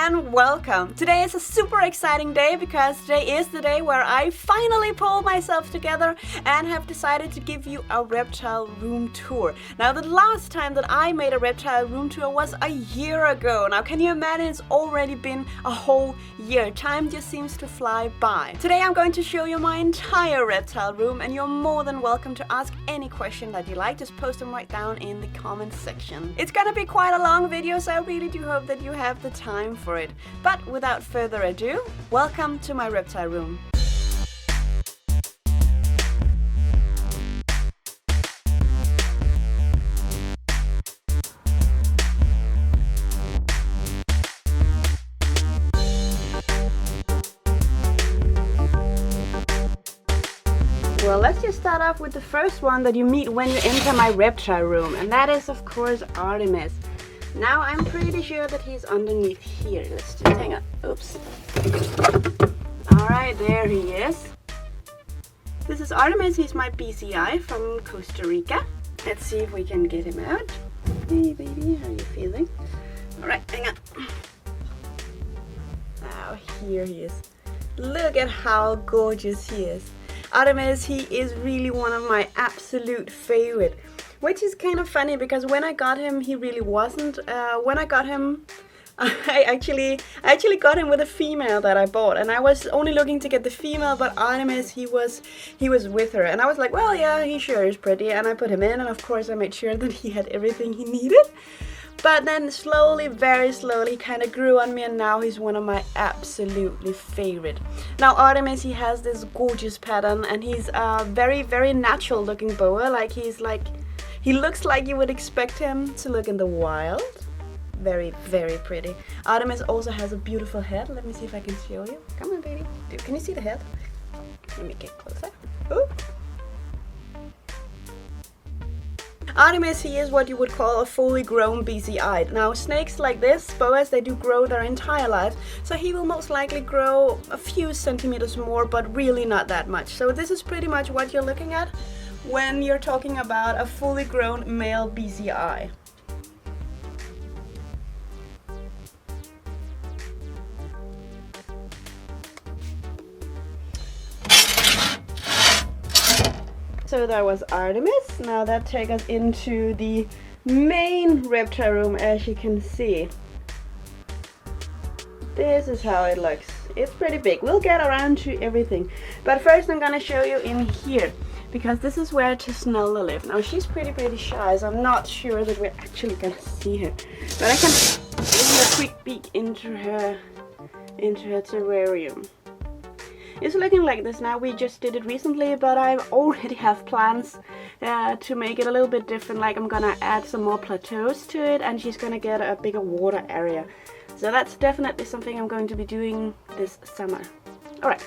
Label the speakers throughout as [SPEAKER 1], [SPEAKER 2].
[SPEAKER 1] and welcome. Today is a super exciting day because today is the day where I finally pulled myself together and have decided to give you a reptile room tour. Now, the last time that I made a reptile room tour was a year ago. Now, can you imagine it's already been a whole year? Time just seems to fly by. Today I'm going to show you my entire reptile room, and you're more than welcome to ask any question that you like. Just post them right down in the comment section. It's gonna be quite a long video, so I really do hope that you have the time for it. But without further ado, welcome to my reptile room. Well, let's just start off with the first one that you meet when you enter my reptile room, and that is of course Artemis. Now I'm pretty sure that he's underneath here. Let's just hang on. Oops. Alright, there he is. This is Artemis. He's my BCI from Costa Rica. Let's see if we can get him out. Hey baby, how are you feeling? Alright, hang on. Now here he is. Look at how gorgeous he is. Artemis, he is really one of my absolute favorite, which is kind of funny because when I got him, he really wasn't. When I got him, I actually got him with a female that I bought, and I was only looking to get the female, but Artemis, he was with her, and I was like, well, yeah, he sure is pretty, and I put him in, and of course I made sure that he had everything he needed. But then slowly, very slowly, he kind of grew on me, and now he's one of my absolutely favorite. Now Artemis, he has this gorgeous pattern, and he's a very, very natural looking boa. He looks like you would expect him to look in the wild. Very, very pretty. Artemis also has a beautiful head. Let me see if I can show you. Come on, baby. Can you see the head? Let me get closer. Ooh. Artemis, he is what you would call a fully grown BCI. Now, snakes like this, boas, they do grow their entire life, so he will most likely grow a few centimeters more, but really not that much. So this is pretty much what you're looking at when you're talking about a fully grown male BCI. So that was Artemis. Now that takes us into the main reptile room, as you can see. This is how it looks. It's pretty big. We'll get around to everything. But first I'm gonna show you in here, because this is where Snails live. Now she's pretty shy, so I'm not sure that we're actually gonna see her. But I can give you a quick peek into her terrarium. It's looking like this now. We just did it recently, but I already have plans to make it a little bit different. Like I'm gonna add some more plateaus to it, and she's gonna get a bigger water area. So that's definitely something I'm going to be doing this summer. Alright,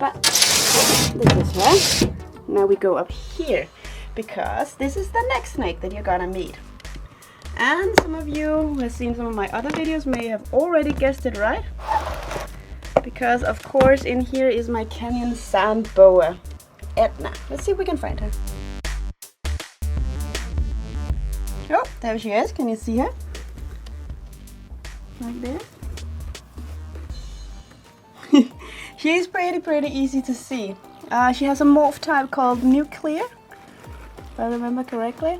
[SPEAKER 1] but this is her. Now we go up here, because this is the next snake that you're gonna meet. And some of you who have seen some of my other videos may have already guessed it right. Because of course in here is my canyon sand boa, Etna. Let's see if we can find her. Oh, there she is. Can you see her? Like there. She's pretty easy to see. She has a morph type called nuclear, if I remember correctly.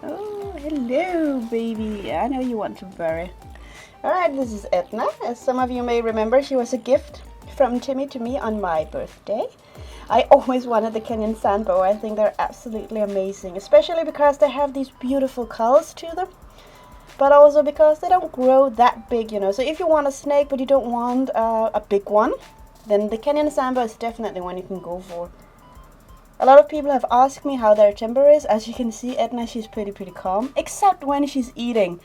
[SPEAKER 1] Oh, hello baby. I know you want to bury. Alright, this is Etna. As some of you may remember, she was a gift from Timmy to me on my birthday. I always wanted the canyon sand boa. I think they're absolutely amazing, especially because they have these beautiful colors to them, but also because they don't grow that big, you know. So if you want a snake but you don't want a big one, then the canyon sand boa is definitely one you can go for. A lot of people have asked me how their temper is. As you can see, Etna, she's pretty calm, except when she's eating.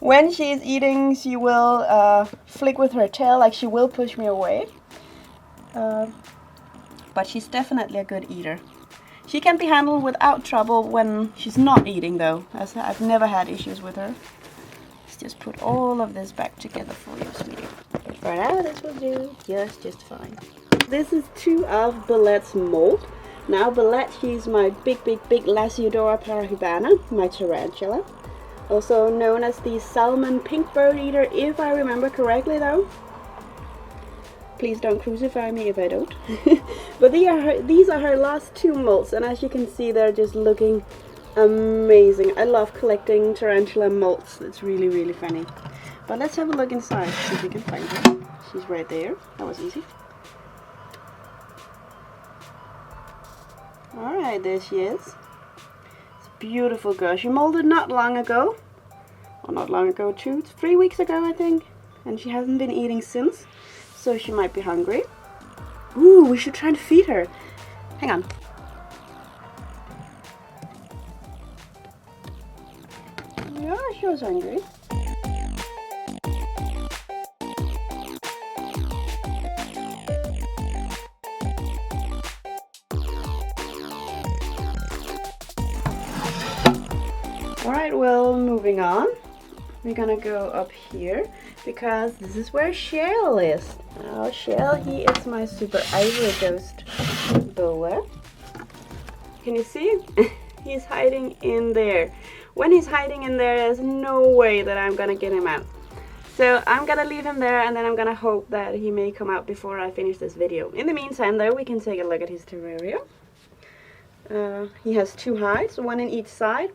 [SPEAKER 1] When she's eating, she will flick with her tail, like she will push me away. But she's definitely a good eater. She can be handled without trouble when she's not eating though, as I've never had issues with her. Let's just put all of this back together for you, sweetie. For now, this will do just fine. This is two of Ballet's mold. Now Ballet, she's my big Lasiodora parahybana, my tarantula. also known as the salmon pink bird eater, if I remember correctly though. Please don't crucify me if I don't. But these are her last 2 molts, and as you can see, they're just looking amazing. I love collecting tarantula molts. It's really, really funny. But let's have a look inside, see if we can find her. She's right there. That was easy. Alright, there she is. It's a beautiful girl. She molded not long ago. Well, not long ago, 3 weeks ago, I think. And she hasn't been eating since. So she might be hungry. Ooh, we should try and feed her. Hang on. Yeah, she was hungry. Alright, well, moving on. We're gonna go up here because this is where Cheryl is. Oh, Cheryl, he is my super ivory ghost boa. Can you see? He's hiding in there. When he's hiding in there, there's no way that I'm gonna get him out. So I'm gonna leave him there, and then I'm gonna hope that he may come out before I finish this video. In the meantime though, we can take a look at his terrarium. He has 2 hides, 1 in each side.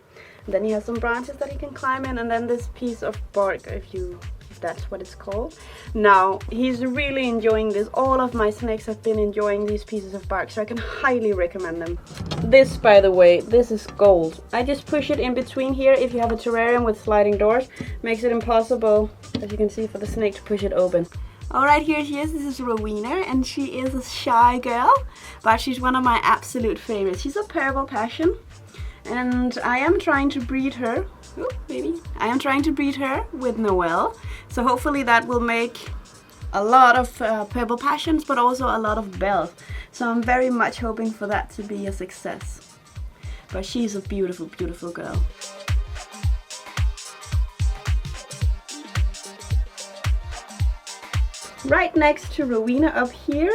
[SPEAKER 1] Then he has some branches that he can climb in, and then this piece of bark, if that's what it's called. Now, he's really enjoying this. All of my snakes have been enjoying these pieces of bark, so I can highly recommend them. This, by the way, this is gold. I just push it in between here. If you have a terrarium with sliding doors, makes it impossible, as you can see, for the snake to push it open. Alright, here she is. This is Rowena, and she is a shy girl, but she's one of my absolute favorites. She's a purple passion, and I am trying to breed her. Oh, baby. I am trying to breed her with Noel, so hopefully that will make a lot of purple passions, but also a lot of bells. So I'm very much hoping for that to be a success. But she's a beautiful, beautiful girl. Right next to Rowena up here,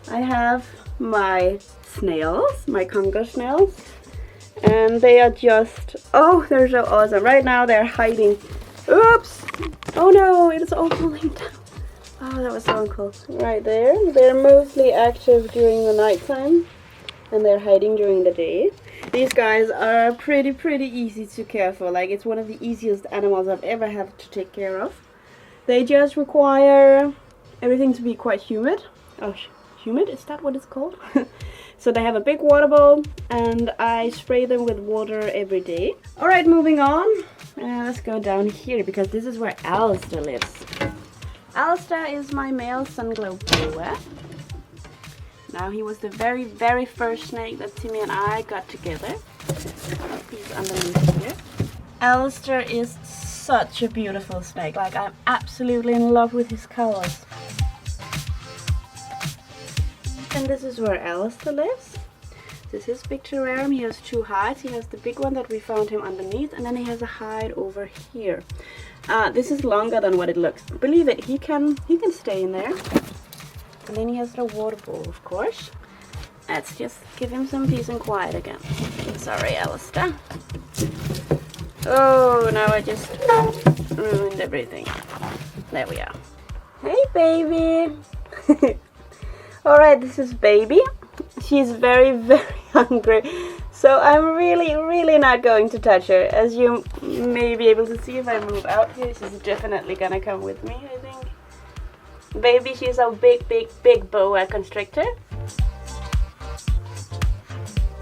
[SPEAKER 1] I have my snails, my Congo snails. And they are just, oh, they're so awesome. Right now they're hiding. Oops! Oh no, it's all falling down. Oh, that was so cool. Right there. They're mostly active during the nighttime, and they're hiding during the day. These guys are pretty easy to care for. Like, it's one of the easiest animals I've ever had to take care of. They just require everything to be quite humid. Oh, humid? Is that what it's called? So they have a big water bowl, and I spray them with water every day. Alright, moving on. Let's go down here, because this is where Alistair lives. Alistair is my male sun-globe boa. Now, he was the very first snake that Timmy and I got together. He's underneath here. Alistair is such a beautiful snake. Like, I'm absolutely in love with his colors. And this is where Alistair lives. This is his big terrarium. He has 2 hides. He has the big one that we found him underneath, and then he has a hide over here. This is longer than what it looks. Believe it, he can stay in there. And then he has the water bowl, of course. Let's just give him some peace and quiet again. Sorry, Alistair. Oh, now I just ruined everything. There we are. Hey, baby. Alright, this is baby. She's very hungry. So I'm really not going to touch her. As you may be able to see if I move out here, she's definitely gonna come with me, I think. Baby, she's a big boa constrictor.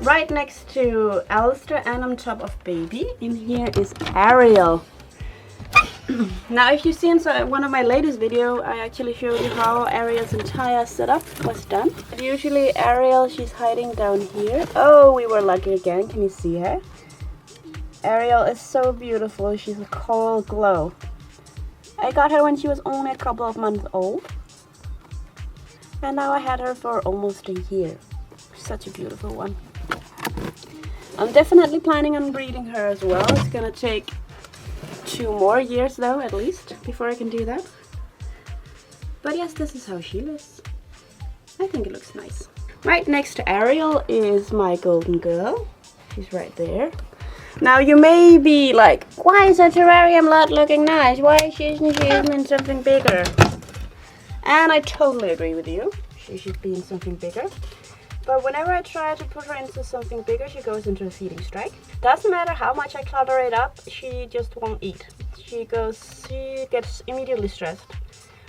[SPEAKER 1] Right next to Alistair and on top of baby, in here is Ariel. Now, if you've seen one of my latest videos, I actually showed you how Ariel's entire setup was done. But usually Ariel, she's hiding down here. Oh, we were lucky again. Can you see her? Ariel is so beautiful. She's a coral glow. I got her when she was only a couple of months old. And now I had her for almost a year. Such a beautiful one. I'm definitely planning on breeding her as well. It's gonna take 2 more years though, at least, before I can do that. But yes, this is how she lives. I think it looks nice. Right next to Ariel is my golden girl. She's right there. Now you may be like, why is a terrarium not looking nice? Why isn't she in something bigger? And I totally agree with you. She should be in something bigger. But whenever I try to put her into something bigger, she goes into a feeding strike. Doesn't matter how much I clutter it up, she just won't eat. She gets immediately stressed.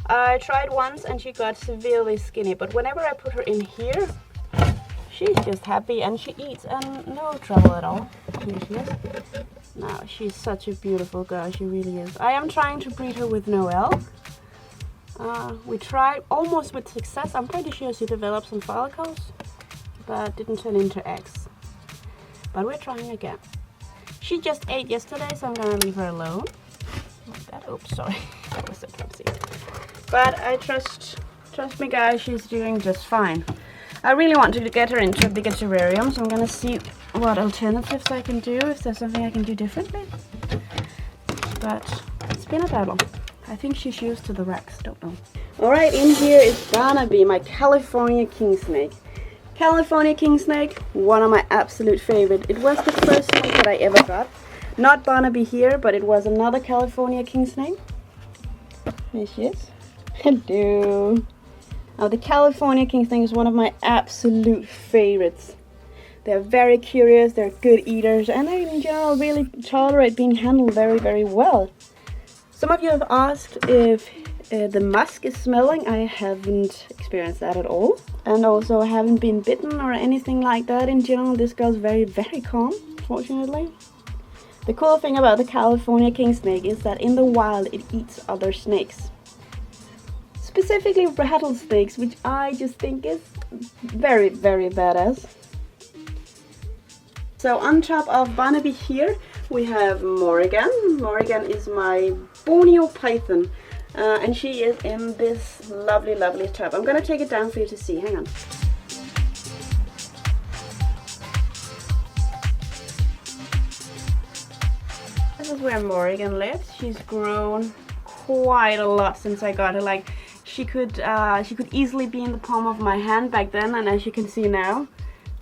[SPEAKER 1] I tried once and she got severely skinny, but whenever I put her in here, she's just happy and she eats and no trouble at all. Here she is. Now, she's such a beautiful girl, she really is. I am trying to breed her with Noel. We tried almost with success. I'm pretty sure she developed some follicles, but didn't turn into eggs. But we're trying again. She just ate yesterday, so I'm gonna leave her alone. Like that. Oops, sorry. That was so clumsy. But I trust me guys, she's doing just fine. I really want to get her into a bigger terrarium, so I'm gonna see what alternatives I can do, if there's something I can do differently. But it's been a battle. I think she's used to the racks, don't know. Alright, in here is Barnaby, my California king snake. California king snake, one of my absolute favorite. It was the first snake that I ever got. Not Barnaby here, but it was another California king snake. Here she is. Hello. Now the California king snake is one of my absolute favorites. They're very curious, they're good eaters, and they in general really tolerate being handled very, very well. Some of you have asked if the musk is smelling. I haven't experienced that at all. And also I haven't been bitten or anything like that. In general, this girl's very, very calm, fortunately. The cool thing about the California king snake is that in the wild it eats other snakes. Specifically rattlesnakes, which I just think is very, very badass. So on top of Barnaby here, we have Morrigan. Morrigan is my Borneo python. And she is in this lovely, lovely tub. I'm going to take it down for you to see. Hang on. This is where Morrigan lives. She's grown quite a lot since I got her. Like, she could easily be in the palm of my hand back then, and as you can see now,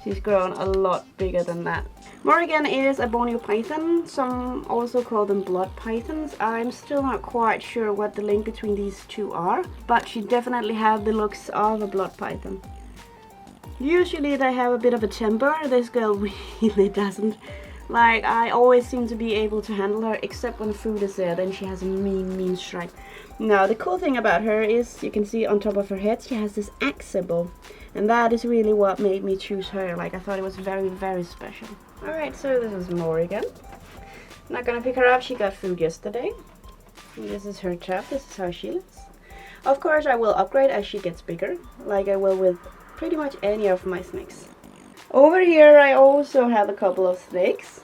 [SPEAKER 1] she's grown a lot bigger than that. Morrigan is a Borneo python. Some also call them blood pythons. I'm still not quite sure what the link between these two are, but she definitely has the looks of a blood python. Usually they have a bit of a temper. This girl really doesn't. Like, I always seem to be able to handle her, except when food is there, then she has a mean strike. Now, the cool thing about her is, you can see on top of her head, she has this axe symbol. And that is really what made me choose her. Like, I thought it was very, very special. Alright, so this is Morrigan. Not gonna pick her up, she got food yesterday. And this is her tub, this is how she looks. Of course, I will upgrade as she gets bigger, like I will with pretty much any of my snakes. Over here I also have a couple of snakes,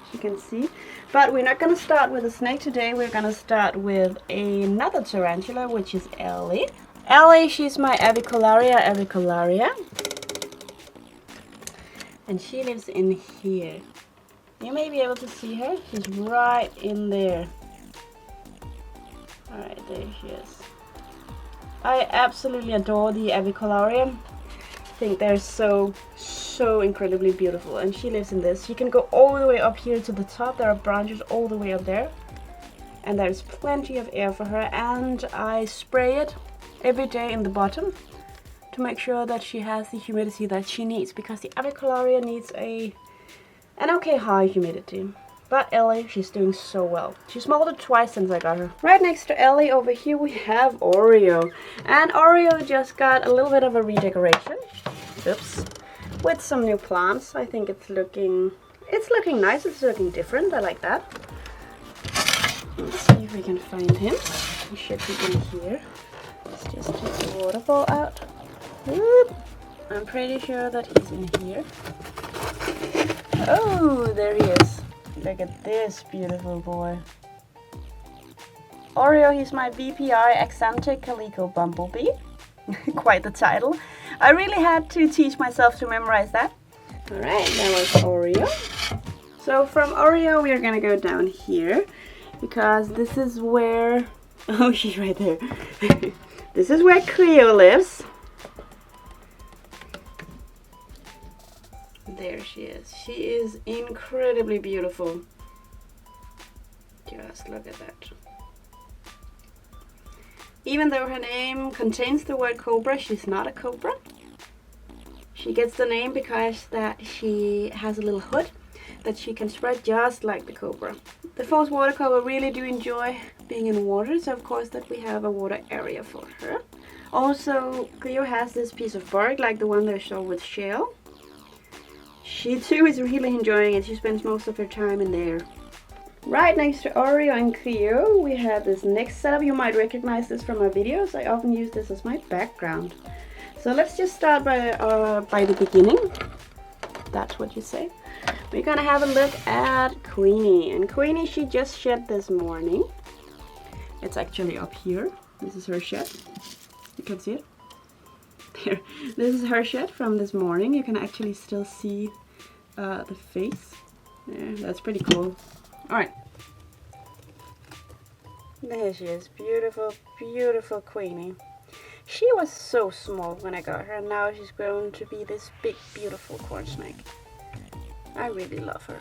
[SPEAKER 1] as you can see. But we're not going to start with a snake today, we're going to start with another tarantula, which is Ellie. Ellie, she's my avicularia. And she lives in here. You may be able to see her, she's right in there. Alright, there she is. I absolutely adore the avicularia. I think they're so incredibly beautiful, and she lives in this. She can go all the way up here to the top. There are branches all the way up there, and there's plenty of air for her, and I spray it every day in the bottom to make sure that she has the humidity that she needs, because the avicularia needs an okay high humidity. But Ellie, she's doing so well. She's molded twice since I got her. Right next to Ellie over here we have Oreo. And Oreo just got a little bit of a redecoration. Oops. With some new plants. I think it's looking nice. It's looking different. I like that. Let's see if we can find him. He should be in here. Let's just take the waterfall out. Whoop. I'm pretty sure that he's in here. Oh, there he is. Look at this beautiful boy. Oreo, he's my VPI Axanthic Calico Bumblebee. Quite the title. I really had to teach myself to memorize that. Alright, that was Oreo. So from Oreo we are gonna go down here, because this is where... Oh, she's right there. This is where Cleo lives. There she is. She is incredibly beautiful. Just look at that. Even though her name contains the word cobra, she's not a cobra. She gets the name because that she has a little hood that she can spread just like the cobra. The false water cobra really do enjoy being in water, so of course that we have a water area for her. Also, Cleo has this piece of bark like the one that I showed with Cheryl. She too is really enjoying it. She spends most of her time in there. Right next to Oreo and Cleo, we have this next setup. You might recognize this from my videos. I often use this as my background. So let's just start by the beginning. That's what you say. We're gonna have a look at Queenie. And Queenie, she just shed this morning. It's actually up here. This is her shed. You can see it. There. This is her shed from this morning. You can actually still see the face. Yeah, that's pretty cool. Alright. There she is. Beautiful, beautiful Queenie. She was so small when I got her, and now she's grown to be this big, beautiful corn snake. I really love her.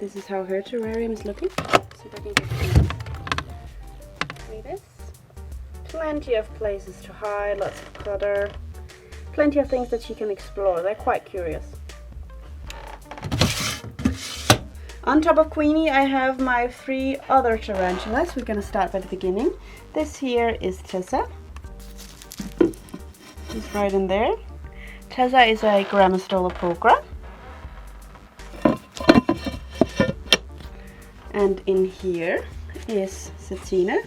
[SPEAKER 1] This is how her terrarium is looking. See if I can get it. Like this. Plenty of places to hide, lots of clutter. Plenty of things that she can explore. They're quite curious. On top of Queenie, I have my 3 other tarantulas. We're gonna start by the beginning. This here is Tessa. She's right in there. Tessa is a Grammostola pulchra. And in here is Satina.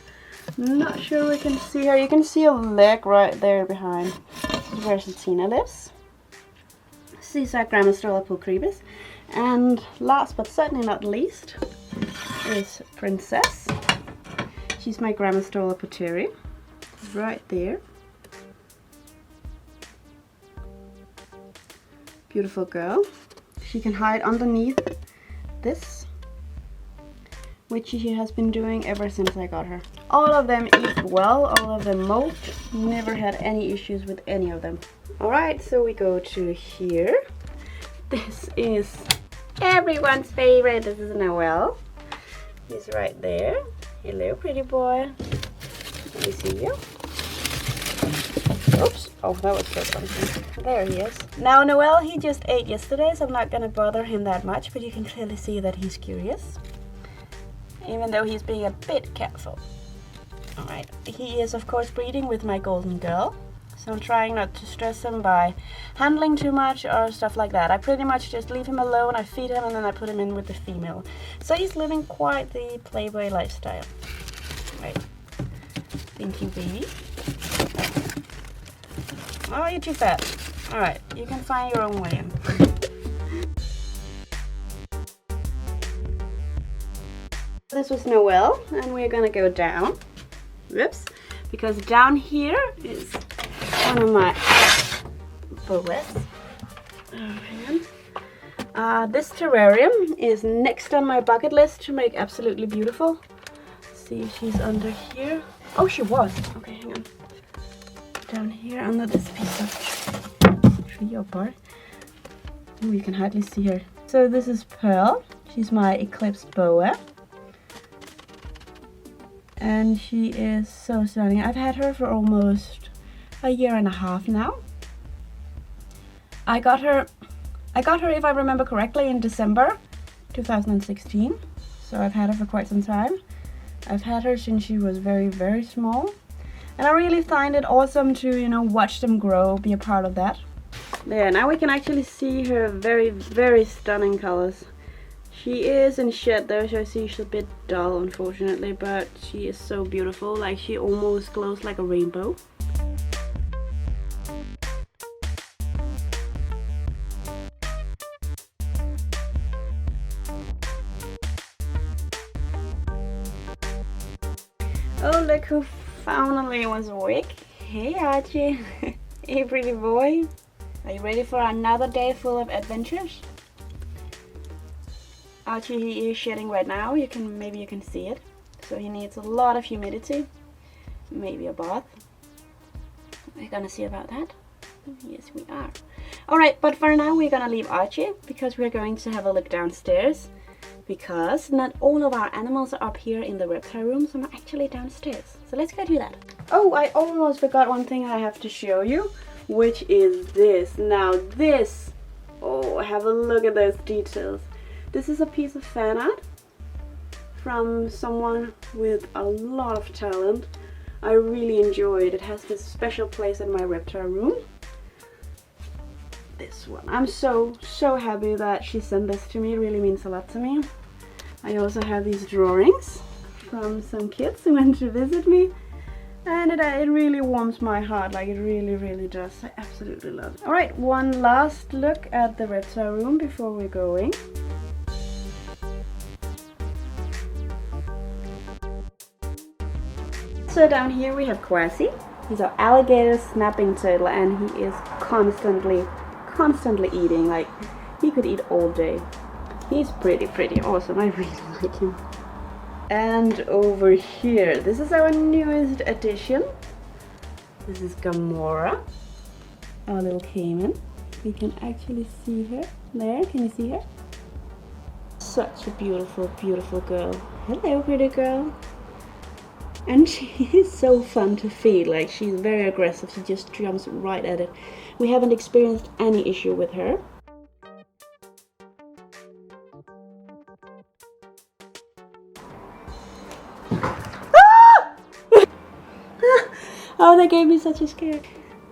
[SPEAKER 1] Not sure we can see her. You can see a leg right there behind. This is where Satina lives. She's a Grammostola pulchribus. And last but certainly not least is Princess. She's my Grammostola pateri. Right there. Beautiful girl. She can hide underneath this, which she has been doing ever since I got her. All of them eat well, all of them molt. Never had any issues with any of them. Alright, so we go to here. This is everyone's favorite. This is Noel. He's right there. Hello, pretty boy. Let me see you. Oops. Oh, that was so something. There he is. Now, Noel, he just ate yesterday, so I'm not going to bother him that much, but you can clearly see that he's curious. Even though he's being a bit careful. Alright. He is, of course, breeding with my golden girl. So I'm trying not to stress him by handling too much or stuff like that. I pretty much just leave him alone, I feed him, and then I put him in with the female. So he's living quite the playboy lifestyle. Right. Thank you, baby. Oh, you're too fat. Alright, you can find your own way in. This was Noel, and we're gonna go down. Whoops. Because down here is one of my boas. This terrarium is next on my bucket list to make absolutely beautiful. Let's see if she's under here. Oh, she was. Okay, hang on. Down here under this piece of tree or bark. Oh, you can hardly see her. So this is Pearl. She's my eclipse boa. And she is so stunning. I've had her for almost a year and a half now. I got her, if I remember correctly, in December 2016. So I've had her for quite some time. I've had her since she was very, very small. And I really find it awesome to, you know, watch them grow, be a part of that. There, now we can actually see her very, very stunning colors. She is in shed though, so I see she's a bit dull unfortunately, but she is so beautiful, like she almost glows like a rainbow. Oh, look who finally was awake. Hey Hadji. Hey pretty boy. Are you ready for another day full of adventures? Archie is shedding right now. Maybe you can see it. So he needs a lot of humidity. Maybe a bath. We're gonna see about that. Yes, we are. Alright, but for now we're gonna leave Archie because we're going to have a look downstairs. Because not all of our animals are up here in the reptile room, some are actually downstairs. So let's go do that. Oh, I almost forgot one thing I have to show you, which is this. Now this, oh, have a look at those details. This is a piece of fan art from someone with a lot of talent. I really enjoy it. It has this special place in my reptile room. This one. I'm so happy that she sent this to me. It really means a lot to me. I also have these drawings from some kids who went to visit me, and it really warms my heart, like it really does. I absolutely love it. Alright, one last look at the reptile room before we're going. So down here we have Quasi. He's our alligator snapping turtle, and he is constantly eating. Like, he could eat all day. He's pretty awesome. I really like him. And over here, this is our newest addition. This is Gamora, our little caiman. You can actually see her there. Can you see her? Such a beautiful girl. Hello, pretty girl. And she is so fun to feed. Like, she's very aggressive. She just jumps right at it. We haven't experienced any issue with her. Oh, that gave me such a scare.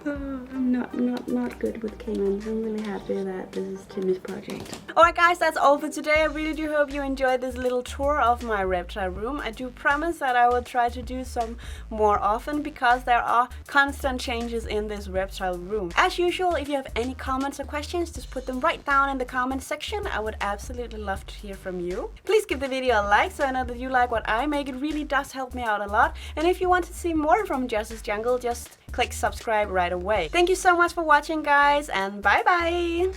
[SPEAKER 1] I'm not good with caimans. I'm really happy that this is Timmy's project. Alright guys, that's all for today. I really do hope you enjoyed this little tour of my reptile room. I do promise that I will try to do some more often because there are constant changes in this reptile room. As usual, if you have any comments or questions, just put them right down in the comment section. I would absolutely love to hear from you. Please give the video a like so I know that you like what I make. It really does help me out a lot. And if you want to see more from Jos's Jungle, just click subscribe right away. Thank you so much for watching, guys, and bye bye!